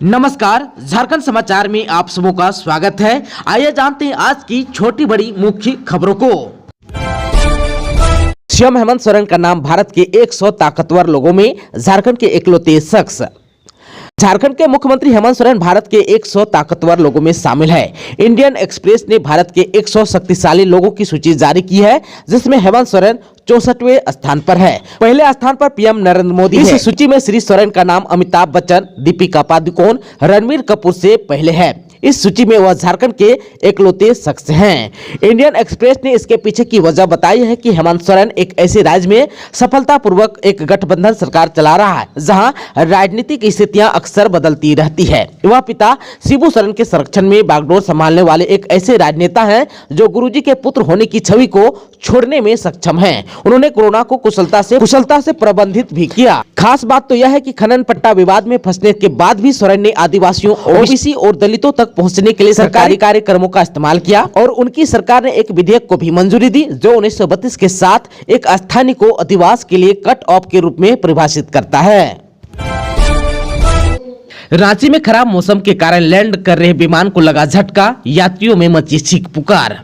नमस्कार, झारखंड समाचार में आप सबों का स्वागत है। आइए जानते हैं आज की छोटी बड़ी मुख्य खबरों को। सीएम हेमंत सोरेन का नाम भारत के 100 ताकतवर लोगों में झारखंड के इकलौते शख्स। झारखंड के मुख्यमंत्री हेमंत सोरेन भारत के 100 ताकतवर लोगों में शामिल है। इंडियन एक्सप्रेस ने भारत के 100 शक्तिशाली लोगों की सूची जारी की है, जिसमें हेमंत सोरेन 64वें स्थान पर है। पहले स्थान पर पीएम नरेंद्र मोदी है। इस सूची में श्री सोरेन का नाम अमिताभ बच्चन, दीपिका पादुकोण, रणबीर कपूर से पहले है। इस सूची में वह झारखंड के इकलौते शख्स हैं। इंडियन एक्सप्रेस ने इसके पीछे की वजह बताई है कि हेमंत सोरेन एक ऐसे राज्य में सफलतापूर्वक एक गठबंधन सरकार चला रहा है, जहां राजनीतिक स्थितियां अक्सर बदलती रहती है। वह पिता शिबू सोरेन के संरक्षण में बागडोर संभालने वाले एक ऐसे राजनेता हैं जो गुरुजी के पुत्र होने की छवि को छोड़ने में सक्षम हैं। उन्होंने कोरोना को कुशलता से प्रबंधित भी किया। खास बात तो यह है कि खनन पट्टा विवाद में फंसने के बाद भी सोरेन ने आदिवासियों, ओबीसी और दलितों तक पहुंचने के लिए सरकारी कार्यक्रमों का इस्तेमाल किया और उनकी सरकार ने एक विधेयक को भी मंजूरी दी जो 1932 के साथ एक स्थानीय को अधिवास के लिए कट ऑफ के रूप में परिभाषित करता है। रांची में खराब मौसम के कारण लैंड कर रहे विमान को लगा झटका, यात्रियों में मची चीख पुकार।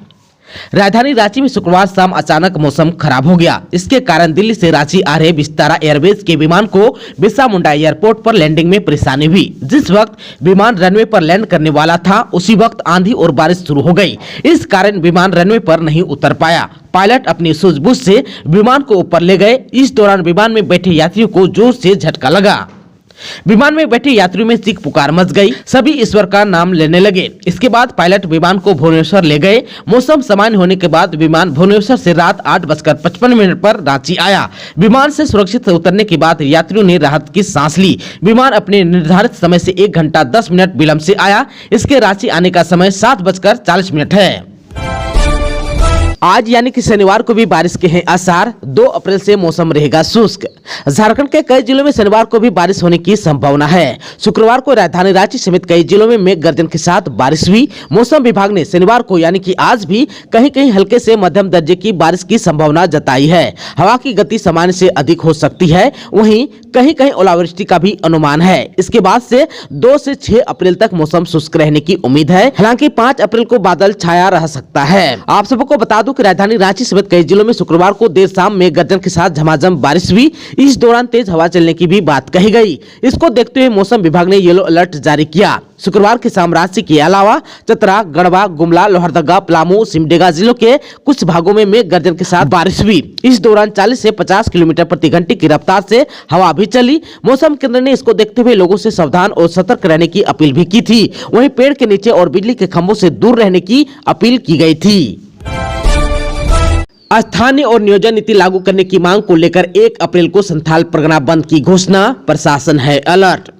राजधानी रांची में शुक्रवार शाम अचानक मौसम खराब हो गया। इसके कारण दिल्ली से रांची आ रहे विस्तारा एयरवेज के विमान को बिरसा मुंडा एयरपोर्ट पर लैंडिंग में परेशानी हुई। जिस वक्त विमान रनवे पर लैंड करने वाला था, उसी वक्त आंधी और बारिश शुरू हो गई। इस कारण विमान रनवे पर नहीं उतर पाया। पायलट अपनी सूझबूझ से विमान को ऊपर ले गए। इस दौरान विमान में बैठे यात्रियों को जोर से झटका लगा। विमान में बैठे यात्रियों में चीख पुकार मच गई। सभी ईश्वर का नाम लेने लगे। इसके बाद पायलट विमान को भुवनेश्वर ले गए। मौसम सामान्य होने के बाद विमान भुवनेश्वर से रात 8:55 पर रांची आया। विमान से सुरक्षित उतरने के बाद यात्रियों ने राहत की सांस ली। विमान अपने निर्धारित समय से 1 घंटा 10 मिनट विलंब से आया। इसके रांची आने का समय 7:40 है। आज यानी कि शनिवार को भी बारिश के हैं आसार। 2 अप्रैल से मौसम रहेगा शुष्क। झारखंड के कई जिलों में शनिवार को भी बारिश होने की संभावना है। शुक्रवार को राजधानी रांची समेत कई जिलों में मेघ गर्जन के साथ बारिश हुई। मौसम विभाग ने शनिवार को यानी कि आज भी कहीं कहीं हल्के से मध्यम दर्जे की बारिश की संभावना जताई है। हवा की गति सामान्य से अधिक हो सकती है। वहीं कहीं कहीं ओलावृष्टि का भी अनुमान है। इसके बाद से 2 से 6 अप्रैल तक मौसम शुष्क रहने की उम्मीद है। हालांकि 5 अप्रैल को बादल छाया रह सकता है। आप सबको बता दूं कि राजधानी रांची समेत कई जिलों में शुक्रवार को देर शाम में गर्जन के साथ झमाझम बारिश हुई। इस दौरान तेज हवा चलने की भी बात कही गई। इसको देखते हुए मौसम विभाग ने येलो अलर्ट जारी किया। शुक्रवार की शाम रांची के अलावा चतरा, गढ़वा, गुमला, लोहरदगा, पलामू, सिमडेगा जिलों के कुछ भागों में मेघ गर्जन के साथ बारिश हुई। इस दौरान 40 से 50 किलोमीटर प्रति घंटे की रफ्तार से हवा भी चली। मौसम केंद्र ने इसको देखते हुए लोगों से सावधान और सतर्क रहने की अपील भी की थी। वहीं पेड़ के नीचे और बिजली के खंभों से दूर रहने की अपील की गई थी। स्थानीय और नियोजन नीति लागू करने की मांग को लेकर 1 अप्रैल को संथाल परगना बंद की घोषणा, प्रशासन है अलर्ट।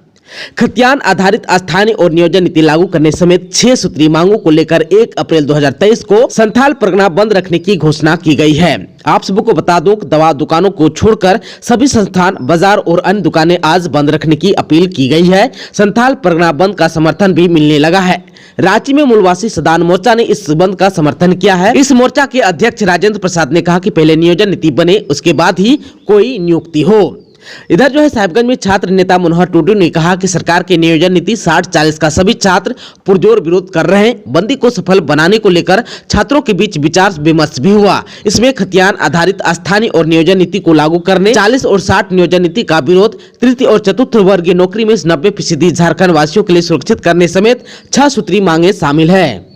खतियान आधारित स्थानीय और नियोजन नीति लागू करने समेत 6 सूत्रीय मांगों को लेकर 1 अप्रैल 2023 को संथाल परगना बंद रखने की घोषणा की गई है। आप सबको बता दूं कि दवा दुकानों को छोड़कर सभी संस्थान, बाजार और अन्य दुकानें आज बंद रखने की अपील की गई है। संथाल परगना बंद का समर्थन भी मिलने लगा है। रांची में मूलवासी सदान मोर्चा ने इस बंद का समर्थन किया है। इस मोर्चा के अध्यक्ष राजेंद्र प्रसाद ने कहा कि पहले नियोजन नीति बने, उसके बाद ही कोई नियुक्ति हो। इधर जो है साहिबगंज में छात्र नेता मनोहर टुडू ने कहा कि सरकार की नियोजन नीति 60-40 का सभी छात्र पुरजोर विरोध कर रहे हैं। बंदी को सफल बनाने को लेकर छात्रों के बीच विचार विमर्श भी हुआ। इसमें खतियान आधारित स्थानीय और नियोजन नीति को लागू करने, 40 और 60 नियोजन नीति का विरोध, तृतीय और चतुर्थ वर्गीय नौकरी में 90% झारखंड वासियों के लिए सुरक्षित करने समेत 6 सूत्री मांगे शामिल है।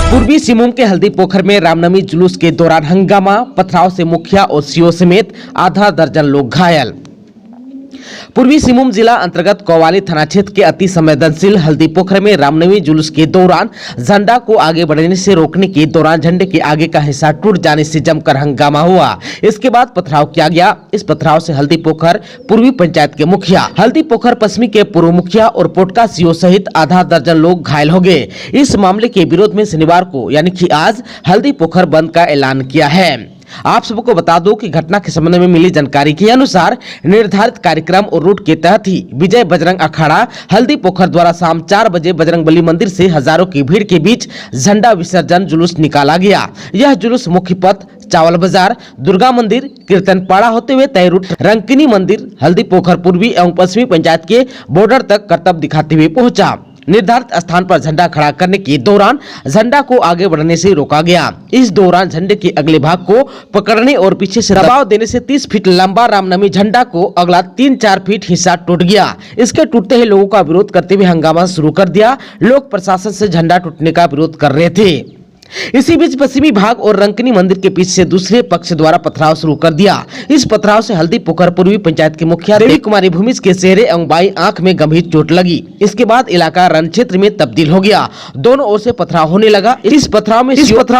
पूर्वी सिंहभूम के हल्दीपोखर में रामनवमी जुलूस के दौरान हंगामा, पथराव से मुखिया और सीओ समेत आधा दर्जन लोग घायल। पूर्वी सिंहभूम जिला अंतर्गत कोवाली थाना क्षेत्र के अति संवेदनशील हल्दीपोखर में रामनवमी जुलूस के दौरान झंडा को आगे बढ़ने से रोकने के दौरान झंडे के आगे का हिस्सा टूट जाने से जमकर हंगामा हुआ। इसके बाद पथराव किया गया। इस पथराव से हल्दीपोखर पूर्वी पंचायत के मुखिया, हल्दीपोखर पश्चिमी के पूर्व मुखिया और पोटका सीओ सहित आधा दर्जन लोग घायल हो गए। इस मामले के विरोध में शनिवार को यानी कि आज हल्दीपोखर बंद का ऐलान किया है। आप सबको बता दो कि घटना के संबंध में मिली जानकारी के अनुसार निर्धारित कार्यक्रम और रूट के तहत ही विजय बजरंग अखाड़ा हल्दीपोखर द्वारा शाम 4 बजे बजरंगबली मंदिर से हजारों की भीड़ के बीच झंडा विसर्जन जुलूस निकाला गया। यह जुलूस मुख्य पथ चावल बाजार, दुर्गा मंदिर, कीर्तनपाड़ा होते हुए तय रूट रंकिनी मंदिर, हल्दी पोखर पूर्वी एवं पश्चिमी पंचायत के बॉर्डर तक करतब दिखाते हुए पहुंचा। निर्धारित स्थान पर झंडा खड़ा करने के दौरान झंडा को आगे बढ़ने से रोका गया। इस दौरान झंडे के अगले भाग को पकड़ने और पीछे से दबाव देने से 30 फीट लंबा रामनवमी झंडा को अगला 3-4 फीट हिस्सा टूट गया। इसके टूटते ही लोगों का विरोध करते हुए हंगामा शुरू कर दिया। लोग प्रशासन से झंडा टूटने का विरोध कर रहे थे। इसी बीच पश्चिमी भाग और रंकिनी मंदिर के पीछे से दूसरे पक्ष द्वारा पथराव शुरू कर दिया। इस पथराव से हल्दी पोखर पूर्वी पंचायत की मुखिया देवी कुमारी भूमिज के चेहरे एवं बाई आंख में गंभीर चोट लगी। इसके बाद इलाका रण क्षेत्र में तब्दील हो गया। दोनों ओर से पथराव होने लगा। इस पथराव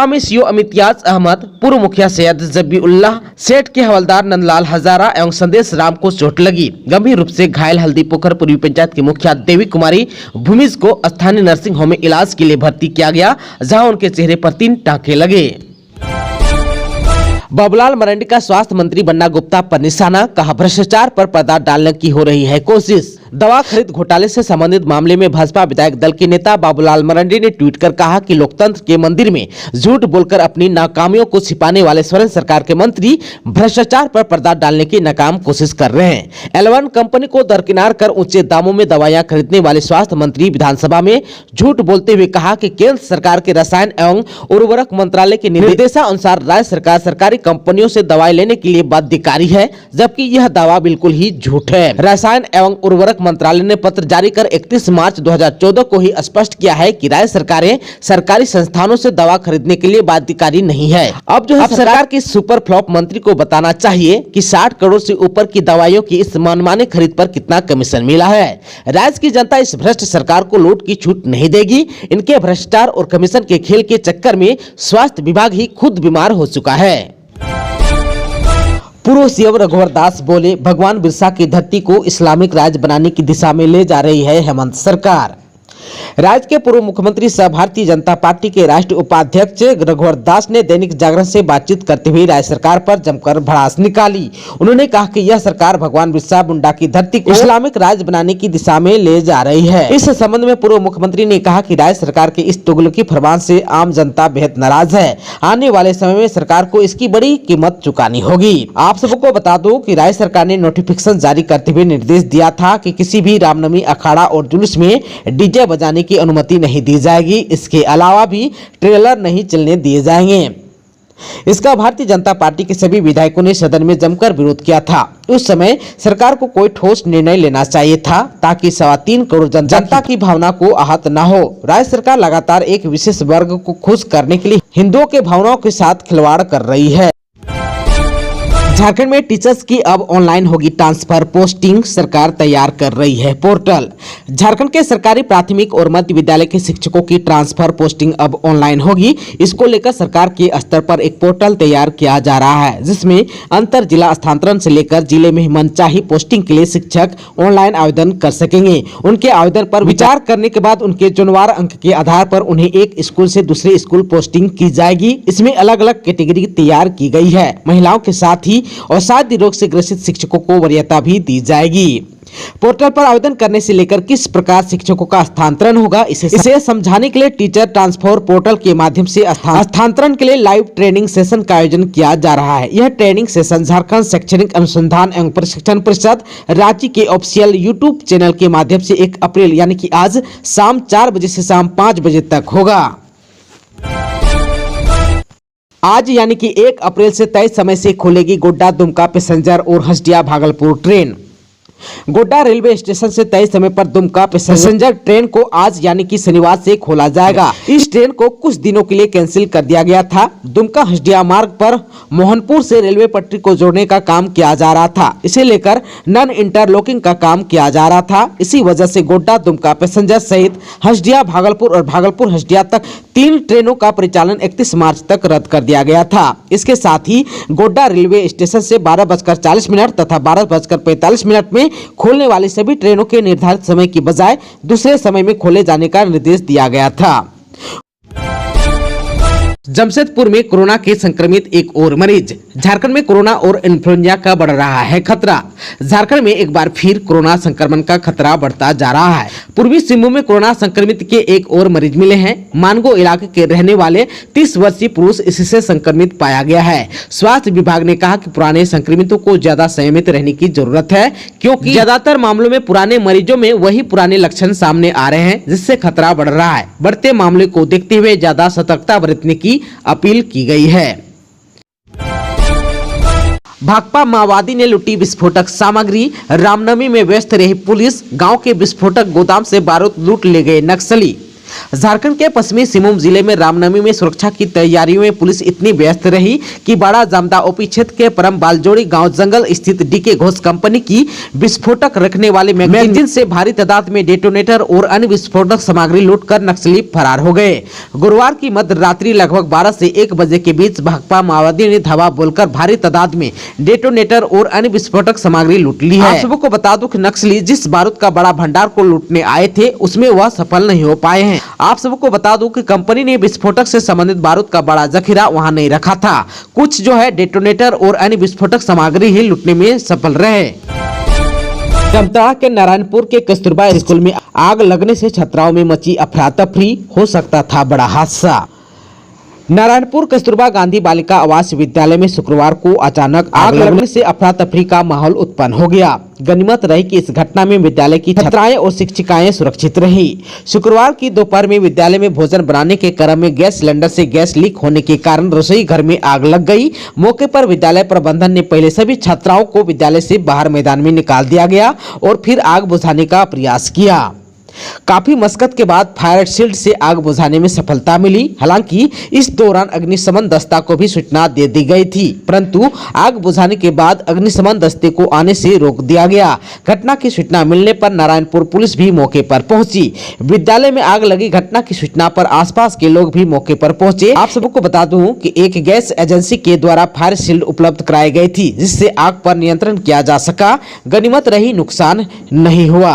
में सीओ इम्तियाज अहमद, पूर्व मुखिया सैयद जबीउल्लाह सेठ के हवलदार नंदलाल हजारा एवं संदेश राम को चोट लगी। गंभीर रूप से घायल हल्दी पोखर पूर्वी पंचायत की मुखिया देवी कुमारी भूमिज को स्थानीय नर्सिंग होम में इलाज के लिए भर्ती किया गया, जहाँ उनके चेहरे पर 3 टांके लगे। बाबूलाल मरांडी का स्वास्थ्य मंत्री बन्ना गुप्ता पर निशाना, कहा भ्रष्टाचार पर पर्दा डालने की हो रही है कोशिश। दवा खरीद घोटाले से संबंधित मामले में भाजपा विधायक दल के नेता बाबूलाल मरांडी ने ट्वीट कर कहा कि लोकतंत्र के मंदिर में झूठ बोलकर अपनी नाकामियों को छिपाने वाले स्वर्ण सरकार के मंत्री भ्रष्टाचार पर पर्दा डालने की नाकाम कोशिश कर रहे हैं। L1 कंपनी को दरकिनार कर ऊंचे दामों में दवाइयां खरीदने वाले स्वास्थ्य मंत्री विधानसभा में झूठ बोलते हुए कहा कि केंद्र सरकार के रसायन एवं उर्वरक मंत्रालय के निर्देशानुसार राज्य सरकार सरकारी कंपनियों से दवाई लेने के लिए बाध्यकारी है, जबकि यह दावा बिल्कुल ही झूठ है। रसायन एवं उर्वरक मंत्रालय ने पत्र जारी कर 31 मार्च 2014 को ही स्पष्ट किया है कि राज्य सरकारें सरकारी संस्थानों से दवा खरीदने के लिए बाध्यकारी नहीं है। अब सरकार की सुपर फ्लॉप मंत्री को बताना चाहिए कि 60 करोड़ से ऊपर की दवाइयों की इस मनमाने खरीद पर कितना कमीशन मिला है। राज्य की जनता इस भ्रष्ट सरकार को लूट की छूट नहीं देगी। इनके भ्रष्टाचार और कमीशन के खेल के चक्कर में स्वास्थ्य विभाग ही खुद बीमार हो चुका है। पूर्व सीएम रघुवर दास बोले, भगवान बिरसा की धरती को इस्लामिक राज्य बनाने की दिशा में ले जा रही है हेमंत सरकार। राज्य के पूर्व मुख्यमंत्री सह भारतीय जनता पार्टी के राष्ट्रीय उपाध्यक्ष रघुवर दास ने दैनिक जागरण से बातचीत करते हुए राज्य सरकार पर जमकर भड़ास निकाली। उन्होंने कहा कि यह सरकार भगवान बिरसा मुंडा की धरती को इस्लामिक राज्य बनाने की दिशा में ले जा रही है। इस संबंध में पूर्व मुख्यमंत्री ने कहा कि राज्य सरकार के इस तुगलकी फरमान से आम जनता बेहद नाराज है। आने वाले समय में सरकार को इसकी बड़ी कीमत चुकानी होगी। आप सबको बता दो कि राज्य सरकार ने नोटिफिकेशन जारी करते हुए निर्देश दिया था कि किसी भी रामनवमी अखाड़ा और जुलूस में डीजे बजाने की अनुमति नहीं दी जाएगी। इसके अलावा भी ट्रेलर नहीं चलने दिए जाएंगे। इसका भारतीय जनता पार्टी के सभी विधायकों ने सदन में जमकर विरोध किया था। उस समय सरकार को कोई ठोस निर्णय लेना चाहिए था ताकि 3.25 करोड़ जनता की भावना को आहत न हो। राज्य सरकार लगातार एक विशेष वर्ग को खुश करने के लिए हिंदुओं के भावनाओं के साथ खिलवाड़ कर रही है। झारखंड में टीचर्स की अब ऑनलाइन होगी ट्रांसफर पोस्टिंग, सरकार तैयार कर रही है पोर्टल। झारखंड के सरकारी प्राथमिक और मध्य विद्यालय के शिक्षकों की ट्रांसफर पोस्टिंग अब ऑनलाइन होगी। इसको लेकर सरकार के स्तर पर एक पोर्टल तैयार किया जा रहा है, जिसमें अंतर जिला स्थानांतरण से लेकर जिले में मनचाही पोस्टिंग के लिए शिक्षक ऑनलाइन आवेदन कर सकेंगे। उनके आवेदन पर विचार करने के बाद उनके चुनवार अंक के आधार पर उन्हें एक स्कूल से दूसरे स्कूल पोस्टिंग की जाएगी। इसमें अलग अलग कैटेगरी तैयार की गई है। महिलाओं के साथ ही और साथ रोग से ग्रसित शिक्षकों को वरीयता भी दी जाएगी। पोर्टल पर आवेदन करने से लेकर किस प्रकार शिक्षकों का स्थानांतरण होगा, इसे समझाने के लिए टीचर ट्रांसफर पोर्टल के माध्यम से स्थानांतरण के लिए लाइव ट्रेनिंग सेशन का आयोजन किया जा रहा है। यह ट्रेनिंग सेशन झारखंड शैक्षणिक अनुसंधान एवं प्रशिक्षण परिषद रांची के ऑफिशियल यूट्यूब चैनल के माध्यम से 1 अप्रैल यानी कि आज शाम 4 बजे से शाम 5 बजे तक होगा। आज यानी कि 1 अप्रैल से तय समय से खुलेगी गोड्डा दुमका पैसेंजर और Hansdiha Bhagalpur train. Godda railway station से तय समय पर दुमका पैसेंजर ट्रेन को आज यानी कि शनिवार से खोला जाएगा। इस ट्रेन को कुछ दिनों के लिए कैंसिल कर दिया गया था। दुमका हसदिया मार्ग पर मोहनपुर से रेलवे पटरी को जोड़ने का काम किया जा रहा था। इसे लेकर नन इंटरलॉकिंग का काम किया जा रहा था। इसी वजह से गोड्डा दुमका पैसेंजर सहित हसदिया भागलपुर और भागलपुर हसदिया तक 3 ट्रेनों का परिचालन 31 मार्च तक रद्द कर दिया गया था। इसके साथ ही गोड्डा रेलवे स्टेशन से 12:40 तथा 12:45 में खोलने वाली सभी ट्रेनों के निर्धारित समय की बजाय दूसरे समय में खोले जाने का निर्देश दिया गया था। जमशेदपुर में कोरोना के संक्रमित एक और मरीज। झारखंड में कोरोना और इन्फ्लुएंजा का बढ़ रहा है खतरा। झारखंड में एक बार फिर कोरोना संक्रमण का खतरा बढ़ता जा रहा है। पूर्वी सिंहभूम में कोरोना संक्रमित के एक और मरीज मिले हैं। मानगो इलाके के रहने वाले 30 वर्षीय पुरुष इससे संक्रमित पाया गया है। स्वास्थ्य विभाग ने कहा कि पुराने संक्रमितों को ज्यादा संयमित रहने की जरूरत है, क्योंकि ज्यादातर मामलों में पुराने मरीजों में वही पुराने लक्षण सामने आ रहे हैं, जिससे खतरा बढ़ रहा है। बढ़ते मामले को देखते हुए ज्यादा सतर्कता बरतने की अपील की गई है। भाकपा माओवादी ने लूटी विस्फोटक सामग्री। रामनवमी में व्यस्त रही पुलिस। गांव के विस्फोटक गोदाम से बारूद लूट ले गए नक्सली। झारखंड के पश्चिमी सिंहभूम जिले में रामनवमी में सुरक्षा की तैयारियों में पुलिस इतनी व्यस्त रही कि बड़ा जामदा ओपी क्षेत्र के परम बालजोड़ी गांव जंगल स्थित डीके घोष कंपनी की विस्फोटक रखने वाले मैगजीन से भारी तादाद में डेटोनेटर और अन्य विस्फोटक सामग्री लूटकर नक्सली फरार हो गए। गुरुवार की मध्य रात्रि लगभग 12 से 1 बजे के बीच भाकपा माओवादी ने धावा बोलकर भारी तादाद में डेटोनेटर और अन्य विस्फोटक सामग्री लूट ली है। आप सबको बता दूं कि नक्सली जिस बारूद का बड़ा भंडार को लूटने आए थे, उसमें वह सफल नहीं हो पाए हैं। आप सबको बता दूं कि कंपनी ने विस्फोटक से संबंधित बारूद का बड़ा जखीरा वहां नहीं रखा था। कुछ जो है डेटोनेटर और अन्य विस्फोटक सामग्री ही लूटने में सफल रहे। जामताड़ा के नारायणपुर के कस्तूरबा स्कूल में आग लगने से छात्राओं में मची अफरा तफरी। हो सकता था बड़ा हादसा। नारायणपुर कस्तूरबा गांधी बालिका आवास विद्यालय में शुक्रवार को अचानक आग लगने से अफरा तफरी का माहौल उत्पन्न हो गया। गनीमत रही कि इस घटना में विद्यालय की छात्राएं और शिक्षिकाएं सुरक्षित रही। शुक्रवार की दोपहर में विद्यालय में भोजन बनाने के क्रम में गैस सिलेंडर से गैस लीक होने के कारण रसोई घर में आग लग गई। मौके पर विद्यालय प्रबंधन ने पहले सभी छात्राओं को विद्यालय से बाहर मैदान में निकाल दिया गया और फिर आग बुझाने का प्रयास किया। काफी मशक्कत के बाद फायर शील्ड से आग बुझाने में सफलता मिली। हालांकि इस दौरान अग्निशमन दस्ता को भी सूचना दे दी गई थी, परंतु आग बुझाने के बाद अग्निशमन दस्ते को आने से रोक दिया गया। घटना की सूचना मिलने पर नारायणपुर पुलिस भी मौके पर पहुंची। विद्यालय में आग लगी घटना की सूचना पर आसपास के लोग भी मौके पर पहुंचे। आप सबको बता दूं कि एक गैस एजेंसी के द्वारा फायर शील्ड उपलब्ध कराई गई थी, जिससे आग पर नियंत्रण किया जा सका। गनीमत रही, नुकसान नहीं हुआ।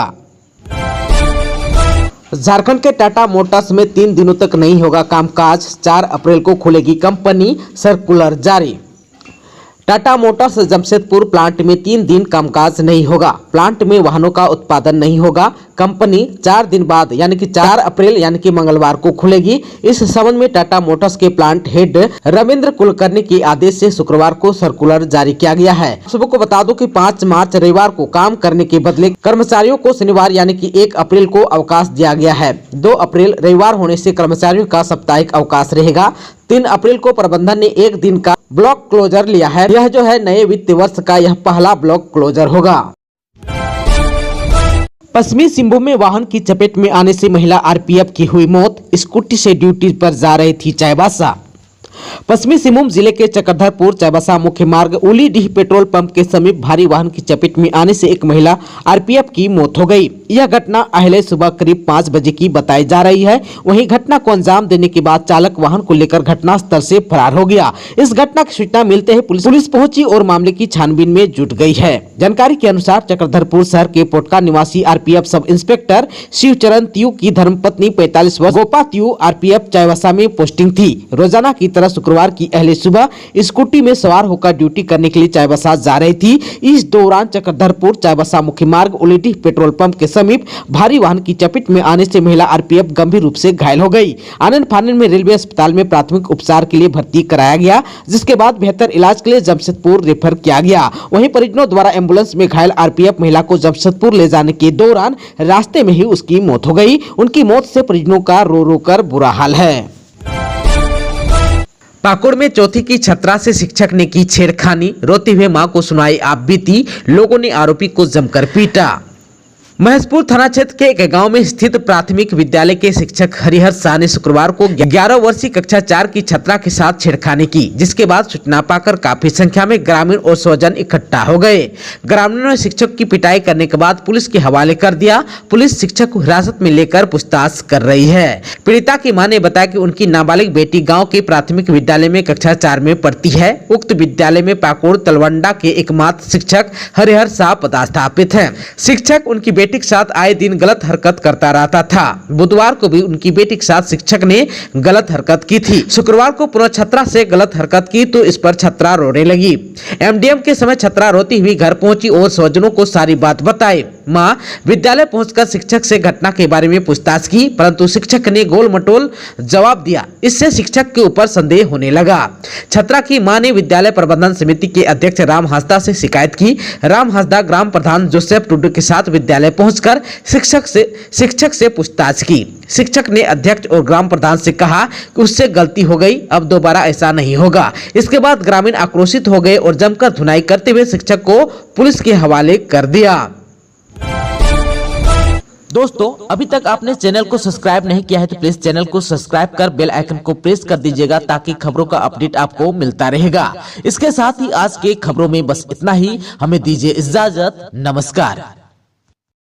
झारखंड के टाटा मोटर्स में 3 दिनों तक नहीं होगा कामकाज। 4 अप्रैल को खुलेगी कंपनी, सर्कुलर जारी। टाटा मोटर्स जमशेदपुर प्लांट में 3 दिन कामकाज नहीं होगा। प्लांट में वाहनों का उत्पादन नहीं होगा। कंपनी 4 दिन बाद यानी कि 4 अप्रैल यानी कि मंगलवार को खुलेगी। इस संबंध में टाटा मोटर्स के प्लांट हेड रविंद्र कुलकर्णी के आदेश से शुक्रवार को सर्कुलर जारी किया गया है। सबको बता दो कि 5 मार्च रविवार को काम करने के बदले कर्मचारियों को शनिवार यानी कि 1 अप्रैल को अवकाश दिया गया है। 2 अप्रैल रविवार होने से कर्मचारियों का साप्ताहिक अवकाश रहेगा। 3 अप्रैल को प्रबंधन ने 1 दिन का ब्लॉक क्लोजर लिया है। यह जो है नए वित्तीय वर्ष का यह पहला ब्लॉक क्लोजर होगा। पश्चिमी सिंहभूम में वाहन की चपेट में आने से महिला आरपीएफ की हुई मौत। स्कूटी से ड्यूटी पर जा रही थी चाईबासा। पश्चिमी सिंहभूम जिले के चक्रधरपुर चाईबासा मुख्य मार्ग उलीडीह पेट्रोल पंप के समीप भारी वाहन की चपेट में आने से एक महिला आरपीएफ की मौत हो गई। यह घटना अहले सुबह करीब 5 बजे की बताई जा रही है। वहीं घटना को अंजाम देने के बाद चालक वाहन को लेकर घटनास्थल से फरार हो गया। इस घटना की सूचना मिलते ही पुलिस पहुंची और मामले की छानबीन में जुट गई है। जानकारी के अनुसार चक्रधरपुर शहर के पोटका निवासी आरपीएफ सब इंस्पेक्टर शिवचरण त्यू की धर्मपत्नी 45 वर्ष गोपा त्यू आरपीएफ चाईबासा में पोस्टिंग थी। रोजाना की तरह शुक्रवार की अहले सुबह स्कूटी में सवार होकर ड्यूटी करने के लिए चाईबासा जा रही थी। इस दौरान चक्रधरपुर चाईबासा मुख्य मार्ग उलीडीह पेट्रोल पंप के समीप भारी वाहन की चपेट में आने से महिला आरपीएफ गंभीर रूप से घायल हो गई। आनंद फानन में रेलवे अस्पताल में प्राथमिक उपचार के लिए भर्ती कराया गया, जिसके बाद बेहतर इलाज के लिए जमशेदपुर रेफर किया गया। वहीं परिजनों द्वारा एम्बुलेंस में घायल आरपीएफ महिला को जमशेदपुर ले जाने के दौरान रास्ते में ही उसकी मौत हो गई। उनकी मौत से परिजनों का रो रो कर बुरा हाल है। पाकुड़ में चौथी की छात्रा से शिक्षक ने की छेड़खानी। रोते हुए मां को सुनाई आप बीती। लोगों ने आरोपी को जमकर पीटा। महेशपुर थाना क्षेत्र के एक गांव में स्थित प्राथमिक विद्यालय के शिक्षक हरिहर शाह ने शुक्रवार को 11 वर्षीय कक्षा 4 की छात्रा के साथ छेड़खानी की, जिसके बाद सूचना पाकर काफी संख्या में ग्रामीण और स्वजन इकट्ठा हो गए। ग्रामीणों ने शिक्षक की पिटाई करने के बाद पुलिस के हवाले कर दिया। पुलिस शिक्षक को हिरासत में लेकर पूछताछ कर रही है। पीड़िता की मां ने बताया कि उनकी नाबालिग बेटी गाँव के प्राथमिक विद्यालय में कक्षा 4 में पढ़ती है। उक्त विद्यालय में पाकुड़ तलवंडा के एकमात्र शिक्षक हरिहर शाह पदस्थापित है। शिक्षक उनकी बेटी के साथ आए दिन गलत हरकत करता रहता था। बुधवार को भी उनकी बेटी के साथ शिक्षक ने गलत हरकत की थी। शुक्रवार को पुनः छात्रा से गलत हरकत की तो इस पर छात्रा रोने लगी। एमडीएम के समय छात्रा रोती हुई घर पहुंची और स्वजनों को सारी बात बताई। मां विद्यालय पहुंचकर शिक्षक से घटना के बारे में पूछताछ की, परंतु शिक्षक ने गोल मटोल जवाब दिया। इससे शिक्षक के ऊपर संदेह होने लगा। छात्रा की मां ने विद्यालय प्रबंधन समिति के अध्यक्ष राम हांसदा से शिकायत की। राम हांसदा ग्राम प्रधान जोसेफ टुडू के साथ विद्यालय पहुंचकर शिक्षक से पूछताछ की। शिक्षक ने अध्यक्ष और ग्राम प्रधान से कहा कि उससे गलती हो गई, अब दोबारा ऐसा नहीं होगा। इसके बाद ग्रामीण आक्रोशित हो गए और जमकर धुनाई करते हुए शिक्षक को पुलिस के हवाले कर दिया। दोस्तों, अभी तक आपने चैनल को सब्सक्राइब नहीं किया है तो प्लीज चैनल को सब्सक्राइब कर बेल आइकन को प्रेस कर दीजिएगा ताकि खबरों का अपडेट आपको मिलता रहेगा। इसके साथ ही आज के खबरों में बस इतना ही। हमें दीजिए इजाजत। नमस्कार।